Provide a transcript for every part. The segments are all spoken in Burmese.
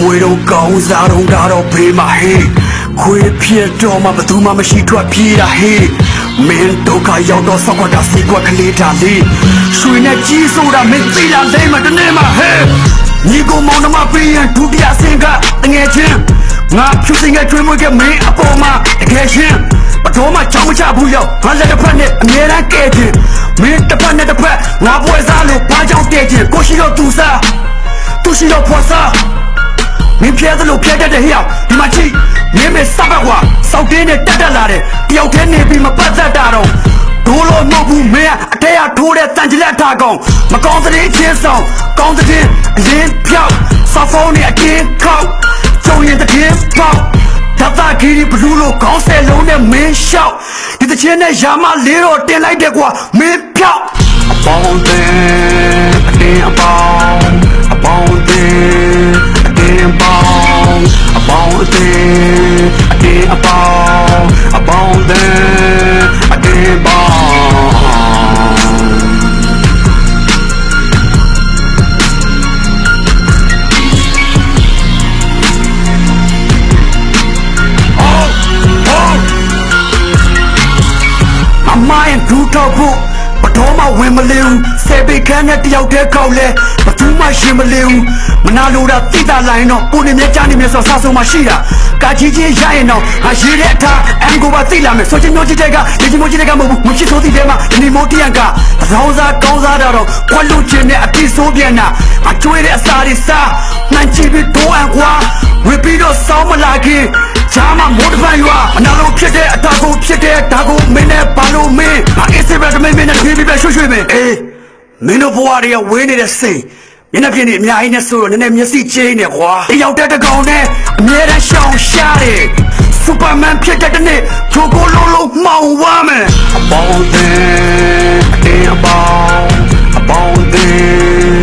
မွေတော့ကောင်းစားတော့ကတော့ဘေးမှာဟေးခွေးဖြစ်တော့မှဘသူမှမရှိထွက်ပြေးတာဟေးမင်းဒုက္ခရောက်တော့ဆောက်ခွက်တာစီကွက်ကလေးတာလေးရွှေနဲ့ကြီးဆိုတာမင်းသိလားလိမ့်မတနေ့မှဟဲ့ညီကိုမောင်နှမပေးရင်ဒုတိယဆင်ကတငယ်ချင်းငါဖြူစင်ကကျွေးမွေးကမင်းအပေါ်မှာတကယ်ချင်းဘတော်မှချောင်းမချဘူးရောက်ငါလက်တစ်ဖက်နဲ့အမြဲတမ်းကဲခြင်းမင်းတစ်ဖက်နဲ့တစ်ဖက်ငါပွဲစားလို့ဘာကြောင့်တည့်ခြင်းကိုရှိတော့သူစားသူရှိတော့ဖွာစားမင်းပြဲသလိုပြဲတတ်တဲ့ဟျောက်ဒီမှာကြည့်မင်းမစပတ်ကွာစောက်တင်းနဲ့တက်လာတယ်တယောက်တည်းနေပြီးမပတ်သက်တာတော့ဒိုးလို့မဟုတ်ဘူးမင်းအတဲရထိုးတဲ့တန်ကြလက်ထားကောင်မကောင်းတဲ့ချင်းဆောင်ကောင်းတဲ့အရင်ဖြောက်စာဖုန်းနဲ့အတင်းခောက်ကြုံရင်တည်းပေါက်ဓာတ်ကြီးဘလူးလို့ခေါင်းဆယ်လုံးနဲ့မင်းလျှောက်ဒီတချင်းနဲ့ရာမလေးတော့တင်လိုက်တယ်ကွာမင်းဖြောက်အပေါင်းတဲ့အတင်းအပေါင်းတဲ့အပေါင်းအတင်းအပေါင်းအပေါင်းအတင်းပေါင်းအမိုင်းဒူတော့ဖို့ဘတော်မှဝင်မလေးဘူးဆယ်ပေခန်းနဲ့တယောက်တည်းကောက်လဲဘသူမှရှင်မလေးဘူးမနာလိုတာတိတာလိုက်တော့ကိုနေမြကြားနေမြဆိုစားဆုံးမှရှိတာကာကြီးကြီးရရင်တော့ဟာရေးတဲ့အခါအန်ကိုပါသိလာမယ်ဆိုချင်မျိုးကြီးတဲ့ကဒီချင်းမျိုးကြီးတဲ့ကမဟုတ်ဘူးမဖြစ်ဆိုးတဲ့ထဲမှာဒီမိုးတရံကသောင်းစားကောင်းစားတော့ခွက်လို့ခြင်းနဲ့အတိဆိုးပြန်တာအကျွေးတဲ့အစာတွေစားနှမ်းကြည့်ပြီးတိုးအန်ကွာဝေပြီးတော့စောင်းမလာခင်ချာမမိုးတပန်ရွာအနာလိုဖြစ်တဲ့အတာကိုဖြစ်တဲ့ဒါကိုမင်းနဲ့ဘာလို့မင်းအစ်စစ်ပဲတမင်းနဲ့ပြေးပြီးပဲရွှေ့ရွှေ့မင်းအေးမင်းတို့ဘဝတွေကဝေးနေတဲ့စိတ်မျက်နှာပြင်နေအများကြီးနဲ့ဆိုတော့နည်းနည်းမျက်စိကျိန်းနေကွာတယောက်တည်းတကောင်နဲ့အမြဲတမ်းရှောင်ရှားတယ်စူပါမန်ဖြစ်တဲ့နေ့ဂျိုကိုလုံးလုံးမှောင်ဝမ်းမယ်အပေါင်းအတင်းအပေါင်းအတင်း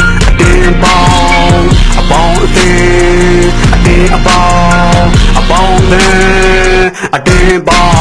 အပေါင်းအပေါင်းအတင်းအပေါင်းအတင်းပေါင်း